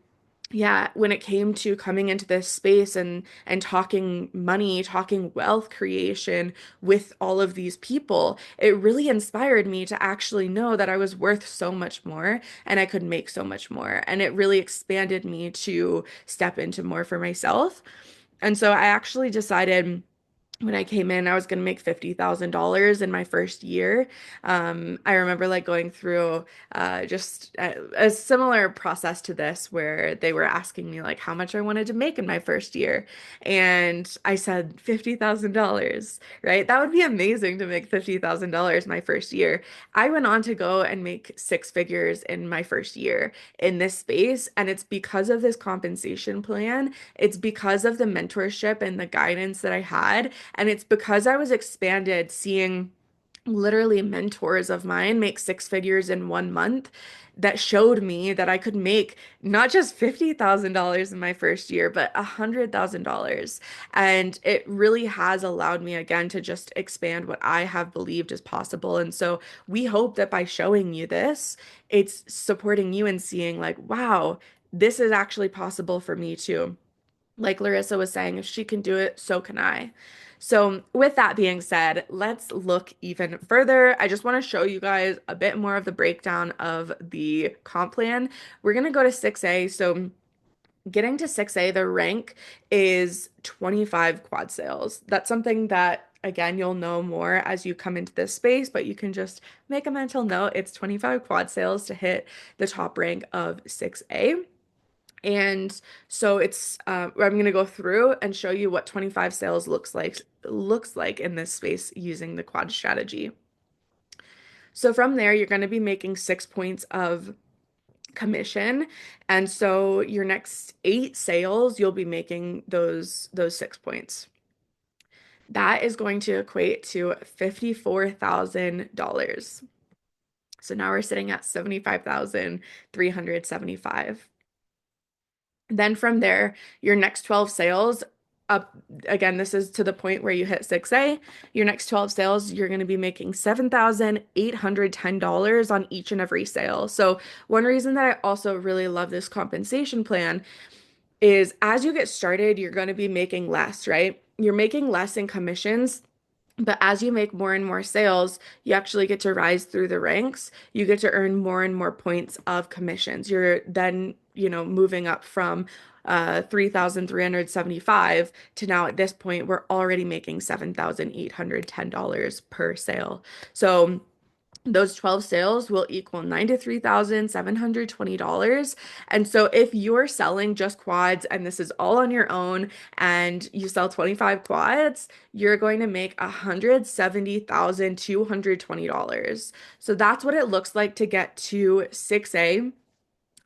yeah, when it came to coming into this space and talking money, talking wealth creation with all of these people, it really inspired me to actually know that I was worth so much more and I could make so much more. And it really expanded me to step into more for myself. And so I actually decided when I came in, I was going to make $50,000 in my first year. I remember like going through just a similar process to this where they were asking me like how much I wanted to make in my first year. And I said $50,000, right? That would be amazing to make $50,000 my first year. I went on to go and make six figures in my first year in this space. And it's because of this compensation plan. It's because of the mentorship and the guidance that I had. And it's because I was expanded seeing literally mentors of mine make six figures in 1 month that showed me that I could make not just $50,000 in my first year, but $100,000. And it really has allowed me again to just expand what I have believed is possible. And so we hope that by showing you this, it's supporting you and seeing like, wow, this is actually possible for me too. Like Larissa was saying, if she can do it, so can I. So, with that being said, let's look even further. I just want to show you guys a bit more of the breakdown of the comp plan. We're going to go to 6A. So, getting to 6A, the rank is 25 quad sales. That's something that, again, you'll know more as you come into this space, but you can just make a mental note. It's 25 quad sales to hit the top rank of 6A. And so I'm going to go through and show you what 25 sales looks like in this space using the quad strategy. So from there, you're going to be making 6 points of commission. And so your next eight sales, you'll be making those 6 points. That is going to equate to $54,000. So now we're sitting at 75,375. Then from there, your next 12 sales up again, this is to the point where you hit 6A. Your next 12 sales, you're going to be making $7,810 on each and every sale. So one reason that I also really love this compensation plan is as you get started, you're going to be making less, right? You're making less in commissions. But as you make more and more sales, you actually get to rise through the ranks. You get to earn more and more points of commissions. You're then, moving up from 3,375 to now at this point, we're already making $7,810 per sale. So those 12 sales will equal $93,720. And so if you're selling just quads and this is all on your own and you sell 25 quads, you're going to make $170,220. So that's what it looks like to get to 6A.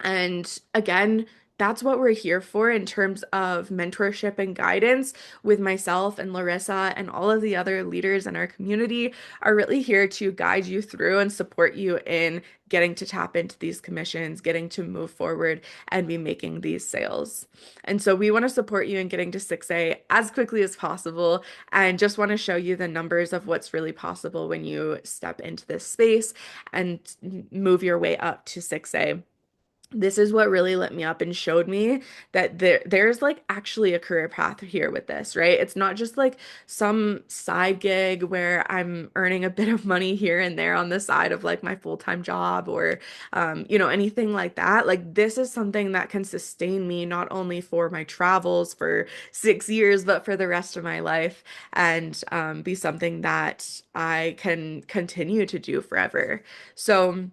And again, that's what we're here for in terms of mentorship and guidance with myself and Larissa and all of the other leaders in our community are really here to guide you through and support you in getting to tap into these commissions, getting to move forward and be making these sales. And so we want to support you in getting to 6A as quickly as possible and just want to show you the numbers of what's really possible when you step into this space and move your way up to 6A. This is what really lit me up and showed me that there's like actually a career path here with this, right? It's not just like some side gig where I'm earning a bit of money here and there on the side of like my full-time job or anything like that. Like this is something that can sustain me not only for my travels for 6 years, but for the rest of my life and be something that I can continue to do forever. So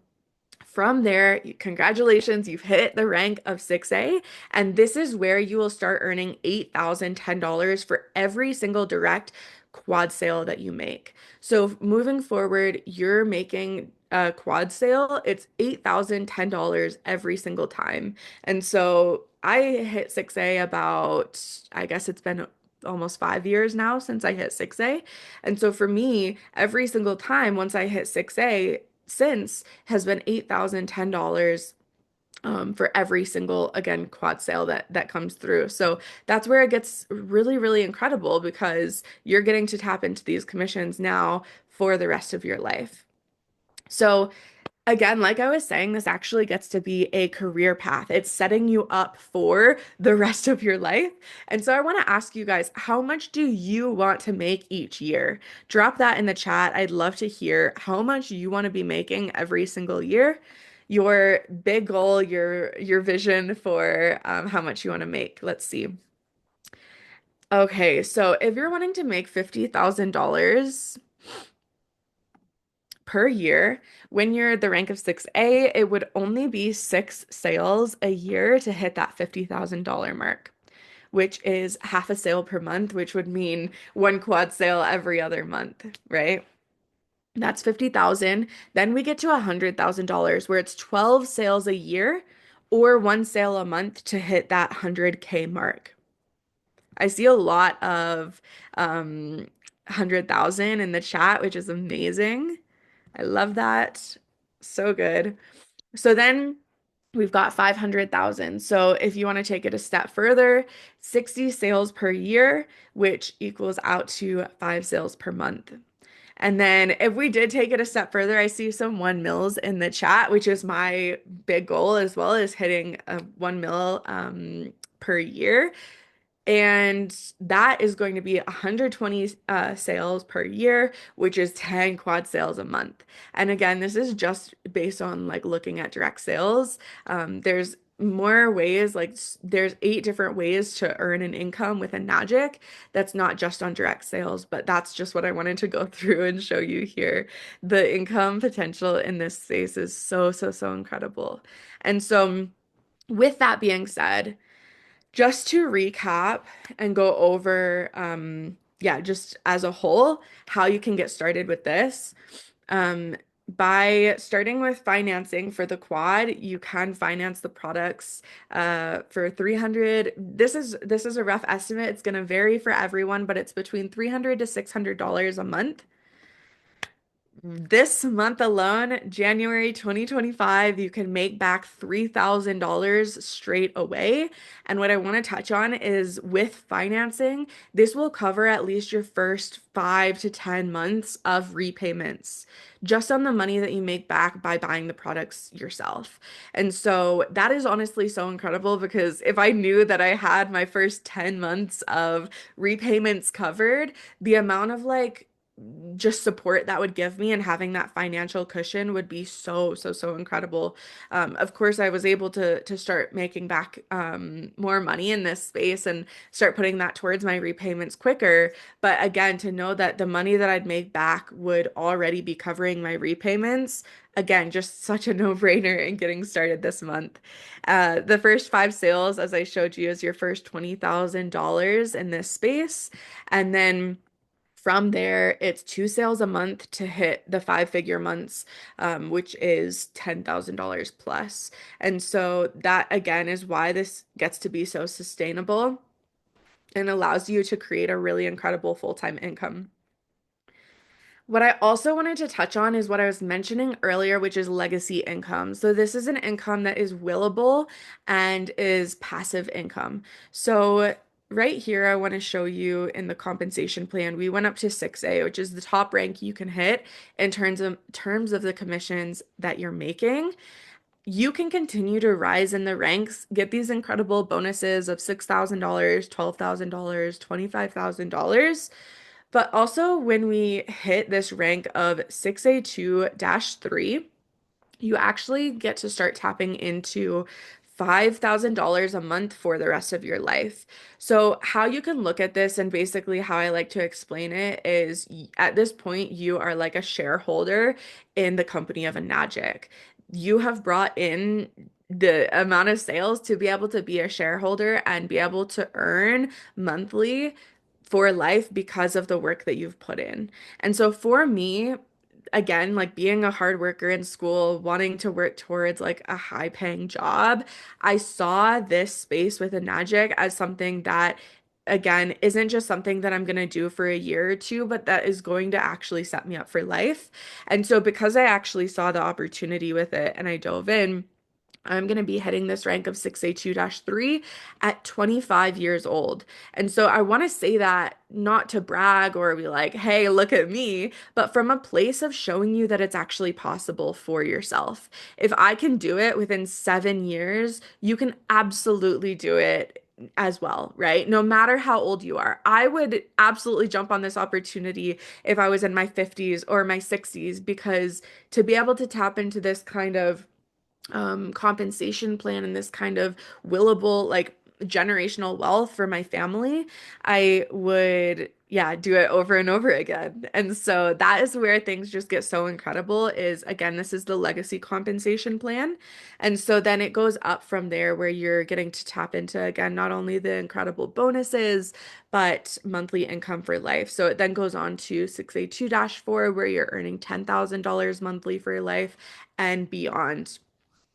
from there, congratulations, you've hit the rank of 6A, and this is where you will start earning $8,010 for every single direct quad sale that you make. So moving forward, you're making a quad sale, it's $8,010 every single time. And so I hit 6A about, I guess it's been almost 5 years now since I hit 6A. And so for me, every single time once I hit 6A, since has been $8,010 for every single again quad sale that comes through. So that's where it gets really, really incredible because you're getting to tap into these commissions now for the rest of your life. So again, like I was saying, this actually gets to be a career path. It's setting you up for the rest of your life. And so I want to ask you guys, how much do you want to make each year? Drop that in the chat. I'd love to hear how much you want to be making every single year. Your big goal, your vision for how much you want to make. Let's see. Okay, so if you're wanting to make $50,000 per year. When you're the rank of 6A, it would only be 6 sales a year to hit that $50,000 mark, which is half a sale per month, which would mean one quad sale every other month, right? That's 50,000. Then we get to $100,000 where it's 12 sales a year or one sale a month to hit that 100K mark. I see a lot of 100,000 in the chat, which is amazing. I love that. So good. So then we've got 500,000. So if you want to take it a step further, 60 sales per year, which equals out to 5 sales per month. And then if we did take it a step further, I see some 1 mils in the chat, which is my big goal as well as hitting a 1 mil per year. And that is going to be 120 sales per year, which is 10 quad sales a month. And again, this is just based on like looking at direct sales. There's more ways, like there's 8 different ways to earn an income with a Nagic. That's not just on direct sales, but that's just what I wanted to go through and show you here. The income potential in this space is so, so, so incredible. And so with that being said, just to recap and go over, just as a whole, how you can get started with this. By starting with financing for the quad, you can finance the products for 300. This is a rough estimate. It's going to vary for everyone, but it's between $300 to $600 a month. This month alone, January 2025, you can make back $3,000 straight away. And what I want to touch on is with financing, this will cover at least your first 5 to 10 months of repayments just on the money that you make back by buying the products yourself. And so that is honestly so incredible because if I knew that I had my first 10 months of repayments covered, the amount of like just support that would give me and having that financial cushion would be so, so, so incredible. Of course, I was able to start making back more money in this space and start putting that towards my repayments quicker. But again, to know that the money that I'd make back would already be covering my repayments, again, just such a no-brainer in getting started this month. The first 5 sales, as I showed you, is your first $20,000 in this space. And then From there, it's 2 sales a month to hit the 5-figure months, which is $10,000 plus. And so that again is why this gets to be so sustainable and allows you to create a really incredible full-time income. What I also wanted to touch on is what I was mentioning earlier, which is legacy income. So this is an income that is willable and is passive income. So right here, I want to show you in the compensation plan, we went up to 6A, which is the top rank you can hit in terms of the commissions that you're making. You can continue to rise in the ranks, get these incredible bonuses of $6,000, $12,000, $25,000. But also, when we hit this rank of 6A2-3, you actually get to start tapping into $5,000 a month for the rest of your life. So, how you can look at this, and basically how I like to explain it, is at this point, you are like a shareholder in the company of Enagic. You have brought in the amount of sales to be able to be a shareholder and be able to earn monthly for life because of the work that you've put in. And so for me, again, like being a hard worker in school, wanting to work towards like a high paying job, I saw this space with Enagic as something that, again, isn't just something that I'm going to do for a year or two, but that is going to actually set me up for life. And so because I actually saw the opportunity with it and I dove in, I'm going to be hitting this rank of 6A2-3 at 25 years old. And so I want to say that not to brag or be like, hey, look at me, but from a place of showing you that it's actually possible for yourself. If I can do it within 7 years, you can absolutely do it as well, right? No matter how old you are. I would absolutely jump on this opportunity if I was in my 50s or my 60s, because to be able to tap into this kind of compensation plan and this kind of willable, like generational wealth for my family, I would, yeah, do it over and over again. And so that is where things just get so incredible is, again, this is the legacy compensation plan. And so then it goes up from there where you're getting to tap into, again, not only the incredible bonuses, but monthly income for life. So it then goes on to 6A2-4, where you're earning $10,000 monthly for your life and beyond.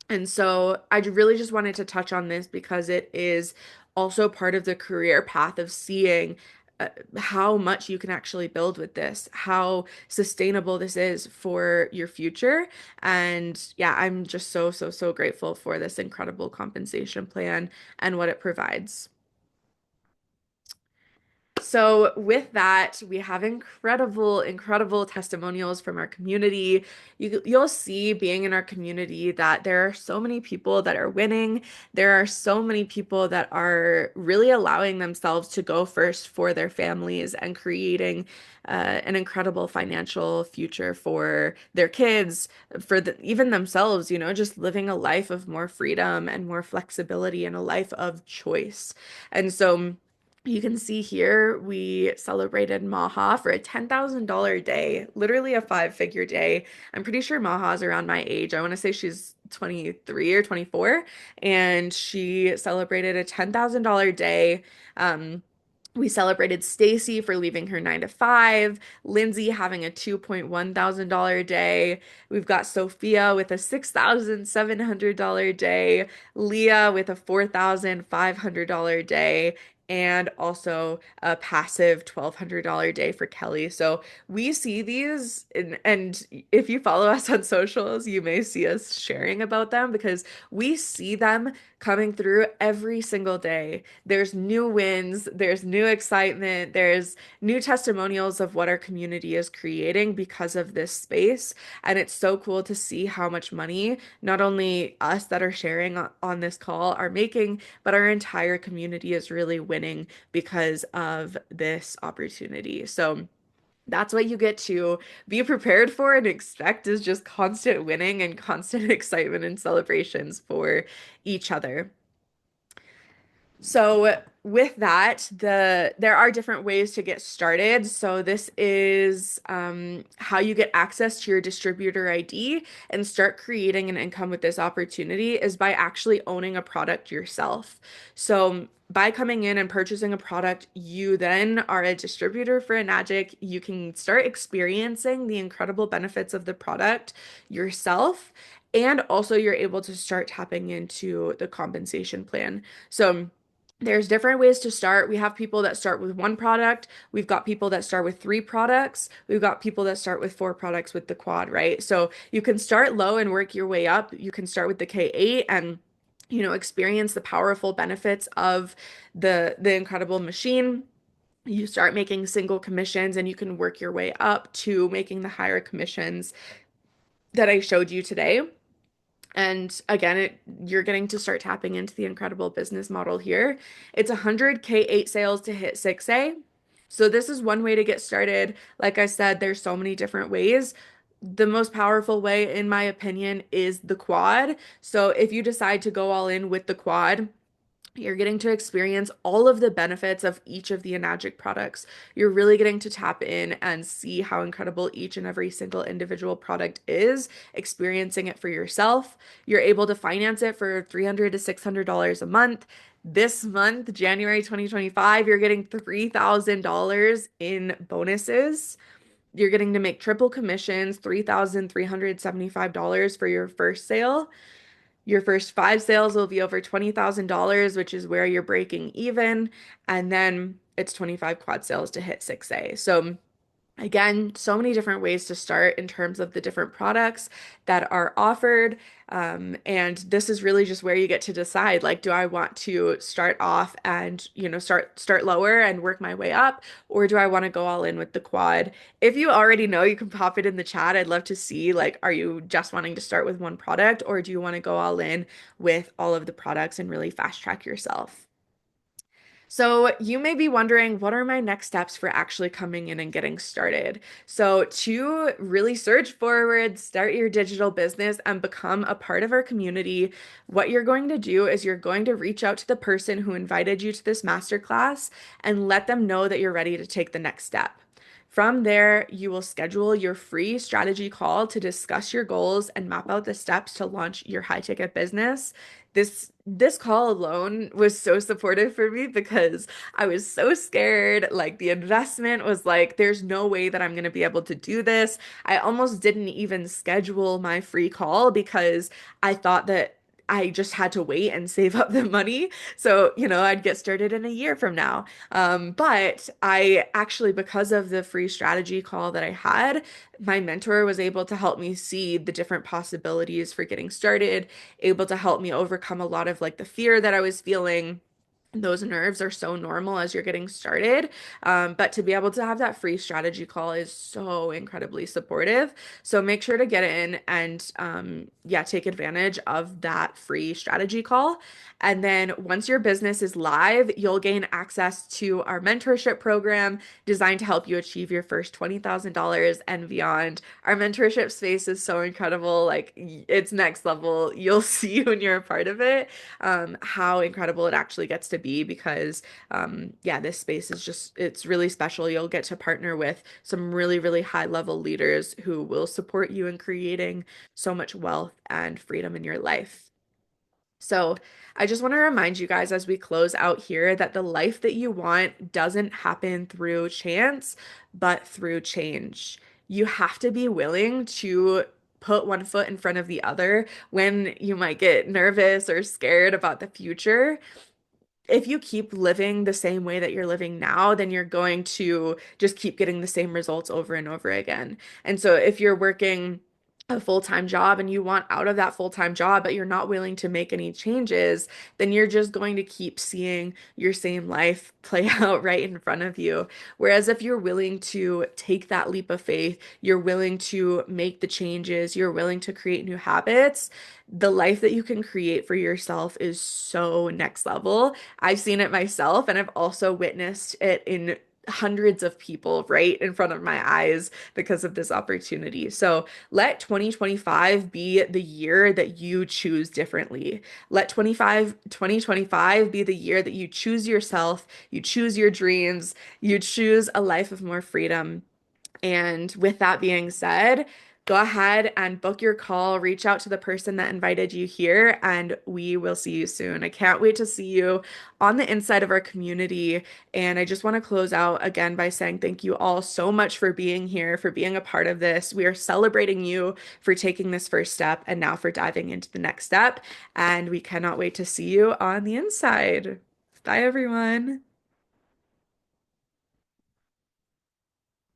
And so I really just wanted to touch on this because it is also part of the career path of seeing how much you can actually build with this, how sustainable this is for your future. And yeah, I'm just so, so, so grateful for this incredible compensation plan and what it provides. So, with that, we have incredible, incredible testimonials from our community. You'll see being in our community that there are so many people that are winning. There are so many people that are really allowing themselves to go first for their families and creating an incredible financial future for their kids, for even themselves, just living a life of more freedom and more flexibility and a life of choice. And so, you can see here we celebrated Maha for a $10,000 day, literally a 5-figure day. I'm pretty sure Maha's around my age. I want to say she's 23 or 24, and she celebrated a $10,000 day. We celebrated Stacy for leaving her 9 to 5, Lindsay having a $2,100 day. We've got Sophia with a $6,700 day, Leah with a $4,500 day, and also a passive $1,200 day for Kelly. So we see these, and if you follow us on socials, you may see us sharing about them because we see them coming through every single day. There's new wins, there's new excitement, there's new testimonials of what our community is creating because of this space. And it's so cool to see how much money not only us that are sharing on this call are making, but our entire community is really winning because of this opportunity. So that's what you get to be prepared for and expect is just constant winning and constant excitement and celebrations for each other. So with that, there are different ways to get started. So this is how you get access to your distributor ID and start creating an income with this opportunity is by actually owning a product yourself. So by coming in and purchasing a product, you then are a distributor for Enagic. You can start experiencing the incredible benefits of the product yourself. And also, you're able to start tapping into the compensation plan. So, there's different ways to start. We have people that start with one product. We've got people that start with three products. We've got people that start with four products with the quad, right? So you can start low and work your way up. You can start with the K8 and experience the powerful benefits of the incredible machine. You start making single commissions and you can work your way up to making the higher commissions that I showed you today. And again, you're getting to start tapping into the incredible business model here. It's 100 K8 sales to hit 6A. So this is one way to get started. Like I said, there's so many different ways. The most powerful way, in my opinion, is the quad. So if you decide to go all in with the quad, you're getting to experience all of the benefits of each of the Enagic products. You're really getting to tap in and see how incredible each and every single individual product is, experiencing it for yourself. You're able to finance it for $300 to $600 a month. This month, January 2025, you're getting $3,000 in bonuses. You're getting to make triple commissions, $3,375 for your first sale. Your first 5 sales will be over $20,000, which is where you're breaking even. And then it's 25 quad sales to hit 6A. So again, so many different ways to start in terms of the different products that are offered. And this is really just where you get to decide, like, do I want to start off and, start lower and work my way up, or do I want to go all in with the quad? If you already know, you can pop it in the chat. I'd love to see, like, are you just wanting to start with one product, or do you want to go all in with all of the products and really fast track yourself? So you may be wondering, what are my next steps for actually coming in and getting started? So to really surge forward, start your digital business and become a part of our community, what you're going to do is you're going to reach out to the person who invited you to this masterclass and let them know that you're ready to take the next step. From there, you will schedule your free strategy call to discuss your goals and map out the steps to launch your high ticket business. This call alone was so supportive for me because I was so scared. Like, the investment was like, there's no way that I'm going to be able to do this. I almost didn't even schedule my free call because I thought that I just had to wait and save up the money. So, I'd get started in a year from now. But I actually, because of the free strategy call that I had, my mentor was able to help me see the different possibilities for getting started, able to help me overcome a lot of like the fear that I was feeling. Those nerves are so normal as you're getting started. But to be able to have that free strategy call is so incredibly supportive. So make sure to get in and take advantage of that free strategy call. And then once your business is live, you'll gain access to our mentorship program designed to help you achieve your first $20,000 and beyond. Our mentorship space is so incredible. Like, it's next level. You'll see when you're a part of it, how incredible it actually gets to be because, this space is it's really special. You'll get to partner with some really, really high level leaders who will support you in creating so much wealth and freedom in your life. So I just want to remind you guys as we close out here that the life that you want doesn't happen through chance, but through change. You have to be willing to put one foot in front of the other when you might get nervous or scared about the future. If you keep living the same way that you're living now, then you're going to just keep getting the same results over and over again. And so if you're working a full-time job and you want out of that full-time job, but you're not willing to make any changes, then you're just going to keep seeing your same life play out right in front of you. Whereas if you're willing to take that leap of faith, you're willing to make the changes, you're willing to create new habits, the life that you can create for yourself is so next level. I've seen it myself, and I've also witnessed it in hundreds of people right in front of my eyes because of this opportunity. So let 2025 be the year that you choose differently. Let 2025 be the year that you choose yourself, you choose your dreams, you choose a life of more freedom. And with that being said, go ahead and book your call, reach out to the person that invited you here, and we will see you soon. I can't wait to see you on the inside of our community. And I just want to close out again by saying thank you all so much for being here, for being a part of this. We are celebrating you for taking this first step and now for diving into the next step. And we cannot wait to see you on the inside. Bye, everyone.